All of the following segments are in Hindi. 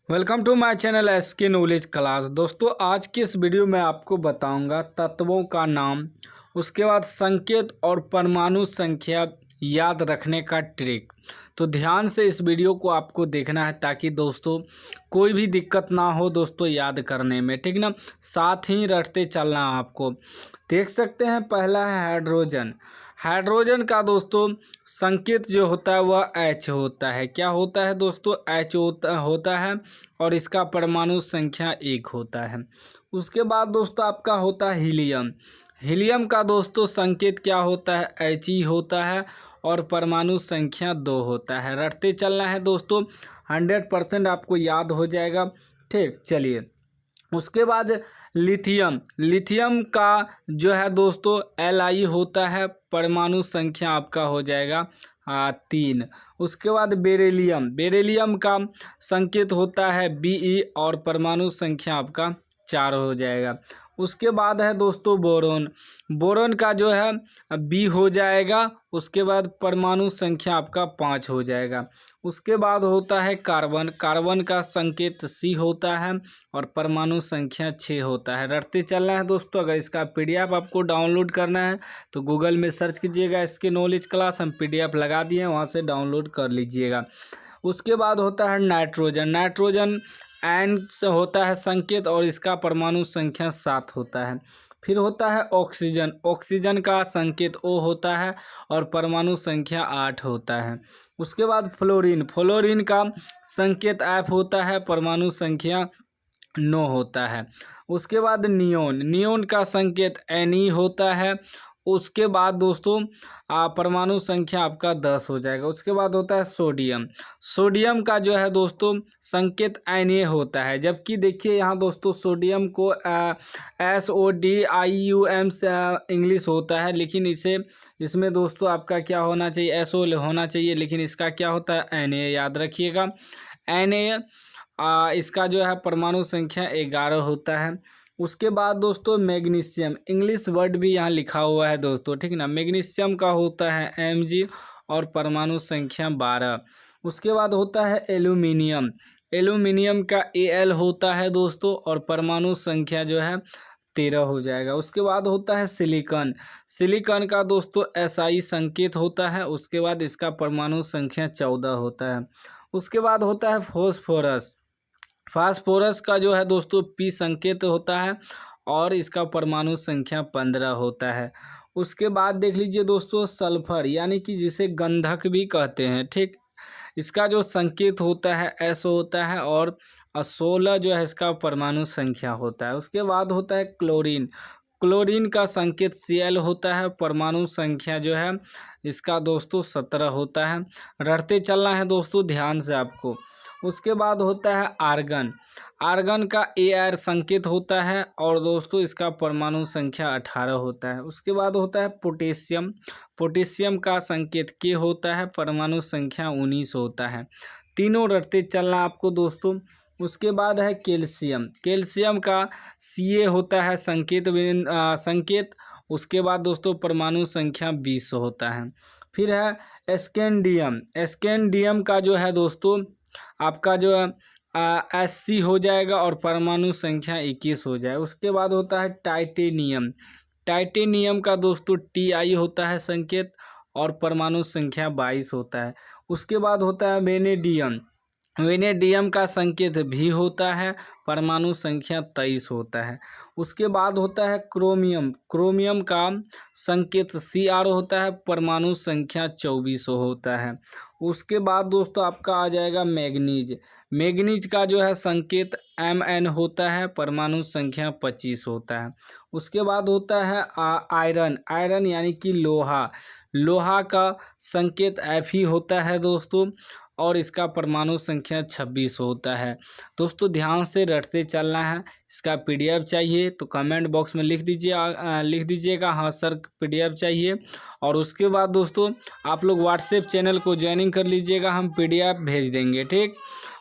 Welcome to my channel SK knowledge class. दोस्तों, आज की इस वीडियो में आपको बताऊंगा तत्वों का नाम, उसके बाद संकेत और परमाणु संख्या याद रखने का ट्रिक। तो ध्यान से इस वीडियो को आपको देखना है ताकि दोस्तों कोई भी दिक्कत ना हो दोस्तों याद करने में, ठीक ना। साथ ही रटते चलना आपको। देख सकते हैं, पहला है हाइड्रोजन। हाइड्रोजन का दोस्तों संकेत जो होता है वह H होता है। क्या होता है दोस्तों? H होता है और इसका परमाणु संख्या 1 होता है। उसके बाद दोस्तों आपका होता है हीलियम। हीलियम का दोस्तों संकेत क्या होता है? He होता है और परमाणु संख्या 2 होता है। रटते चलना है दोस्तों, 100% आपको याद हो जाएगा। ठीक, चलिए। उसके बाद लिथियम। लिथियम का जो है दोस्तों Li होता है, परमाणु संख्या आपका हो जाएगा 3। उसके बाद बेरिलियम। बेरिलियम का संकेत होता है Be और परमाणु संख्या आपका 4 हो जाएगा। उसके बाद है दोस्तों बोरोन। बोरोन का जो है B हो जाएगा, उसके बाद परमाणु संख्या आपका 5 हो जाएगा। उसके बाद होता है कार्बन। कार्बन का संकेत C होता है और परमाणु संख्या 6 होता है। रटते चलना है दोस्तों। अगर इसका PDF आपको डाउनलोड करना है तो गूगल में सर्च कीजिएगा इसके नॉलेज क्लास, हम PDF लगा दिए हैं, वहाँ से डाउनलोड कर लीजिएगा। उसके बाद होता है नाइट्रोजन। नाइट्रोजन N से होता है संकेत और इसका परमाणु संख्या 7 होता है। फिर होता है ऑक्सीजन। ऑक्सीजन का संकेत O होता है और परमाणु संख्या 8 होता है। उसके बाद फ्लोरीन। फ्लोरीन का संकेत F होता है, परमाणु संख्या 9 होता है। उसके बाद नियोन। नियोन का संकेत Ne होता है। उसके बाद दोस्तों परमाणु संख्या आपका 10 हो जाएगा। उसके बाद होता है सोडियम। सोडियम का जो है दोस्तों संकेत Na होता है, जबकि देखिए यहाँ दोस्तों सोडियम को SODIUM से इंग्लिश होता है, लेकिन इसमें दोस्तों आपका क्या होना चाहिए? SO होना चाहिए, लेकिन इसका क्या होता है? Na। याद रखिएगा, Na इसका जो है परमाणु संख्या 11 होता है। उसके बाद दोस्तों मैग्नीशियम। इंग्लिश वर्ड भी यहाँ लिखा हुआ है दोस्तों, ठीक ना। मैग्नीशियम का होता है Mg और परमाणु संख्या 12। उसके बाद होता है एल्यूमिनियम। एल्यूमिनियम का Al होता है दोस्तों और परमाणु संख्या जो है 13 हो जाएगा। उसके बाद होता है सिलिकॉन। सिलिकॉन का दोस्तों Si संकेत होता है, उसके बाद इसका परमाणु संख्या 14 होता है। उसके बाद होता है फॉस्फोरस। फास्फोरस का जो है दोस्तों P संकेत होता है और इसका परमाणु संख्या 15 होता है। उसके बाद देख लीजिए दोस्तों सल्फर, यानी कि जिसे गंधक भी कहते हैं, ठीक। इसका जो संकेत होता है S होता है और 16 जो है इसका परमाणु संख्या होता है। उसके बाद होता है क्लोरीन। क्लोरीन का संकेत Cl होता है, परमाणु संख्या जो है इसका दोस्तों 17 होता है। रटते चलना है दोस्तों ध्यान से आपको। उसके बाद होता है आर्गन। आर्गन का Ar संकेत होता है और दोस्तों इसका परमाणु संख्या 18 होता है। उसके बाद होता है पोटेशियम। पोटेशियम का संकेत K होता है, परमाणु संख्या 19 होता है। तीनों रटते चलना आपको दोस्तों। उसके बाद है कैल्शियम। कैल्शियम का Ca होता है संकेत। उसके बाद दोस्तों परमाणु संख्या 20 होता है। फिर है स्कैंडियम। स्कैंडियम का जो है दोस्तों आपका जो है Sc हो जाएगा और परमाणु संख्या 21 हो जाएगा। उसके बाद होता है टाइटेनियम। टाइटेनियम का दोस्तों Ti होता है संकेत और परमाणु संख्या 22 होता है। उसके बाद होता है वेनेडियम। वेनेडियम का संकेत भी होता है, परमाणु संख्या 23 होता है। उसके बाद होता है क्रोमियम। क्रोमियम का संकेत Cr होता है, परमाणु संख्या 24 होता है। उसके बाद दोस्तों आपका आ जाएगा मैग्नीज। मैग्नीज का जो है संकेत Mn होता है, परमाणु संख्या 25 होता है। उसके बाद होता है आयरन। आयरन यानी कि लोहा। लोहा का संकेत Fe होता है दोस्तों और इसका परमाणु संख्या 26 होता है। दोस्तों ध्यान से रटते चलना है। इसका PDF चाहिए तो कमेंट बॉक्स में लिख दीजिएगा हाँ सर PDF चाहिए। और उसके बाद दोस्तों आप लोग व्हाट्सएप चैनल को ज्वाइनिंग कर लीजिएगा, हम PDF भेज देंगे, ठीक।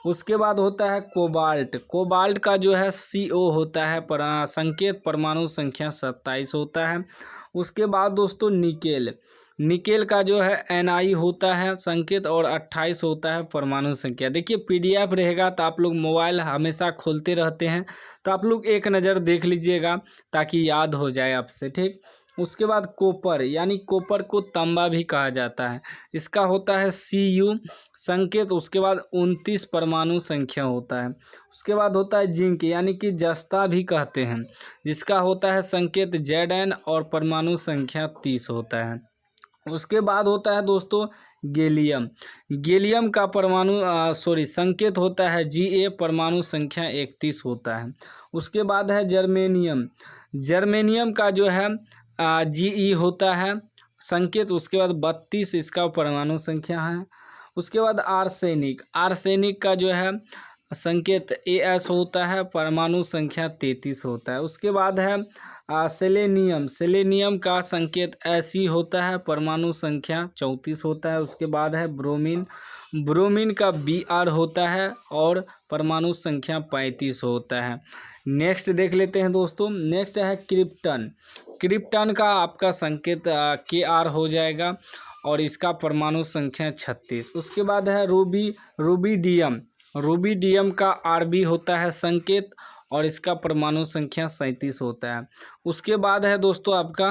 उसके बाद होता है कोबाल्ट। कोबाल्ट का जो है CO होता है, संकेत परमाणु संख्या 27 होता है। उसके बाद दोस्तों निकेल, निकेल का जो है Ni होता है संकेत और 28 होता है परमाणु संख्या। देखिए PDF रहेगा तो आप लोग मोबाइल हमेशा खोलते रहते हैं तो आप लोग एक नज़र देख लीजिएगा ताकि याद हो जाए आपसे, ठीक। उसके बाद कॉपर, यानी कॉपर को तांबा भी कहा जाता है, इसका होता है Cu संकेत। उसके बाद 29 परमाणु संख्या होता है। उसके बाद होता है जिंक, यानी कि जस्ता भी कहते हैं, जिसका होता है संकेत Zn और परमाणु संख्या 30 होता है। उसके बाद होता है दोस्तों गैलियम, गैलियम का परमाणु संकेत होता है Ga, परमाणु संख्या 31 होता है। उसके बाद है जर्मेनियम, जर्मेनियम का जो है Ge होता है संकेत। उसके बाद 32 इसका परमाणु संख्या है। उसके बाद आर्सेनिक, आर्सेनिक का जो है संकेत As होता है, परमाणु संख्या 33 होता है। उसके बाद है सेलेनियम, सेलेनियम का संकेत Fe होता है, परमाणु संख्या 34 होता है। उसके बाद है ब्रोमीन, ब्रोमीन का Br होता है और परमाणु संख्या 35 होता है। नेक्स्ट देख लेते हैं दोस्तों, नेक्स्ट है क्रिप्टन, क्रिप्टन का आपका संकेत Kr हो जाएगा और इसका परमाणु संख्या 36। उसके बाद है रूबीडियम, रूबीडियम का Rb होता है संकेत और इसका परमाणु संख्या 37 होता है। उसके बाद है दोस्तों आपका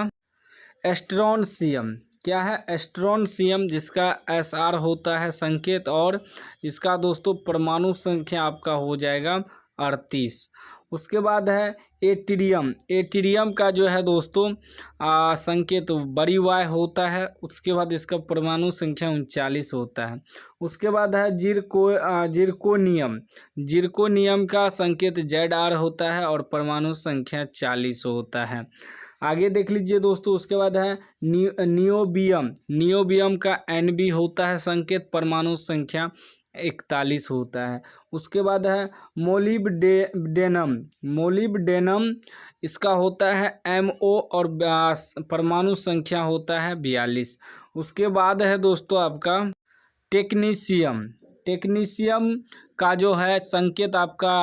एस्ट्रोनशियम, क्या है एस्ट्रोनशियम, जिसका Sr होता है संकेत और इसका दोस्तों परमाणु संख्या आपका हो जाएगा 38। उसके बाद है एट्रियम, एट्रियम का जो है दोस्तों संकेत बड़ी Y होता है। उसके बाद इसका परमाणु संख्या 39 होता है। उसके बाद है जिरकोनियम, जिरकोनियम का संकेत Zr होता है और परमाणु संख्या 40 होता है। आगे देख लीजिए दोस्तों, उसके बाद है नियोबियम, नियोबियम का Nb होता है संकेत, परमाणु संख्या 41 होता है। उसके बाद है मोलिब्डेनम, मोलिब्डेनम इसका होता है Mo और परमाणु संख्या होता है 42। उसके बाद है दोस्तों आपका टेक्नीशियम, टेक्नीशियम का जो है संकेत आपका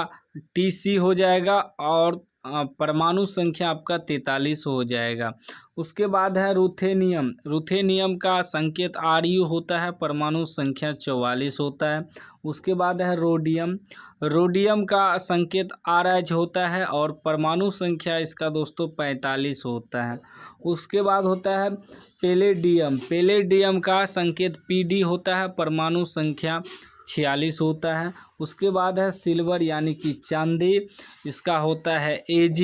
Tc हो जाएगा और परमाणु संख्या आपका 43 हो जाएगा। उसके बाद है रुथेनियम, रुथेनियम का संकेत Ru होता है, परमाणु संख्या 44 होता है। उसके बाद है रोडियम, रोडियम का संकेत Rh होता है और परमाणु संख्या इसका दोस्तों 45 होता है। उसके बाद होता है पैलेडियम, पैलेडियम का संकेत Pd होता है, परमाणु संख्या 46 होता है। उसके बाद है सिल्वर यानी कि चांदी, इसका होता है Ag,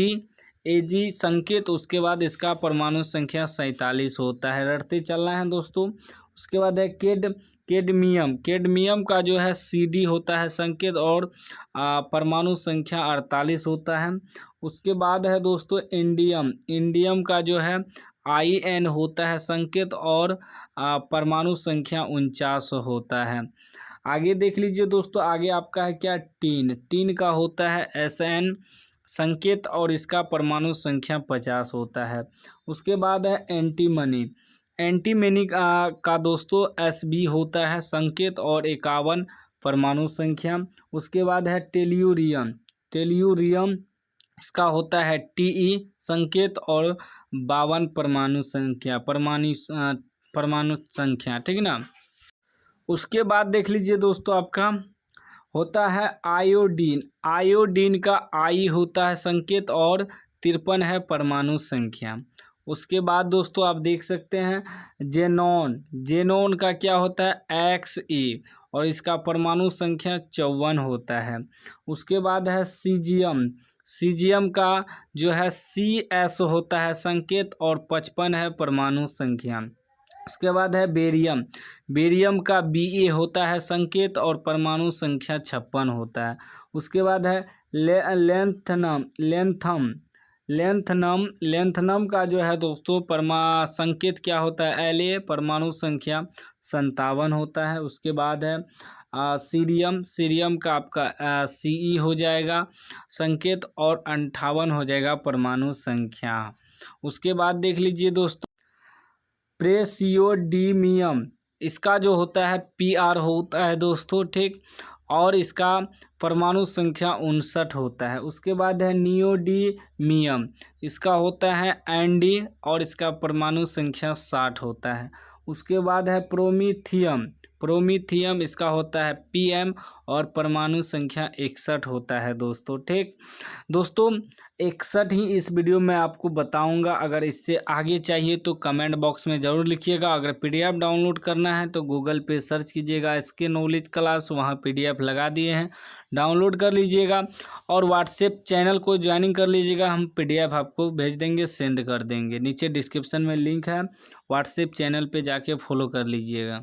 Ag संकेत। उसके बाद इसका परमाणु संख्या 47 होता है। रटते चलना है दोस्तों। उसके बाद है कैडमियम, कैडमियम का जो है Cd होता है संकेत और परमाणु संख्या 48 होता है। उसके बाद है दोस्तों इंडियम, इंडियम का जो है In होता है संकेत और परमाणु संख्या 49 होता है। आगे देख लीजिए दोस्तों, आगे आपका है क्या टीन, टीन का होता है Sn संकेत और इसका परमाणु संख्या 50 होता है। उसके बाद है एंटीमनी, एंटीमनी का दोस्तों Sb होता है संकेत और 51 परमाणु संख्या। उसके बाद है टेल्यूरियम, टेल्यूरियम इसका होता है Te संकेत और 52 परमाणु संख्या, परमाणु संख्या, ठीक ना। उसके बाद देख लीजिए दोस्तों, आपका होता है आयोडीन, आयोडीन का I होता है संकेत और 53 है परमाणु संख्या। उसके बाद दोस्तों आप देख सकते हैं जेनॉन, जेनॉन का क्या होता है Xe और इसका परमाणु संख्या 54 होता है। उसके बाद है सीजियम, सीजियम का जो है Cs होता है संकेत और 55 है परमाणु संख्या। उसके बाद है बेरियम, बेरियम का Ba होता है संकेत और परमाणु संख्या 56 होता है। उसके बाद है लेंथनम, लेंथम, लेंथनम, लेंथनम का जो है दोस्तों संकेत क्या होता है La, परमाणु संख्या 57 होता है। उसके बाद है सीरियम, सीरियम का आपका Ce हो जाएगा संकेत और 58 हो जाएगा परमाणु संख्या। उसके बाद देख लीजिए दोस्तों प्रेसियोडीमियम, इसका जो होता है Pr होता है दोस्तों, ठीक। और इसका परमाणु संख्या 59 होता है। उसके बाद है नियोडीमियम, इसका होता है एनडी और इसका परमाणु संख्या 60 होता है। उसके बाद है प्रोमीथियम, प्रोमीथियम इसका होता है पीएम और परमाणु संख्या 61 होता है दोस्तों। ठीक दोस्तों, 61 ही इस वीडियो में आपको बताऊंगा। अगर इससे आगे चाहिए तो कमेंट बॉक्स में ज़रूर लिखिएगा। अगर पीडीएफ डाउनलोड करना है तो गूगल पे सर्च कीजिएगा SK नॉलेज क्लास, वहाँ पीडीएफ लगा दिए हैं, डाउनलोड कर लीजिएगा और व्हाट्सएप चैनल को ज्वाइनिंग कर लीजिएगा। हम पीडीएफ आपको भेज देंगे, सेंड कर देंगे। नीचे डिस्क्रिप्शन में लिंक है, व्हाट्सएप चैनल पे जाके फॉलो कर लीजिएगा।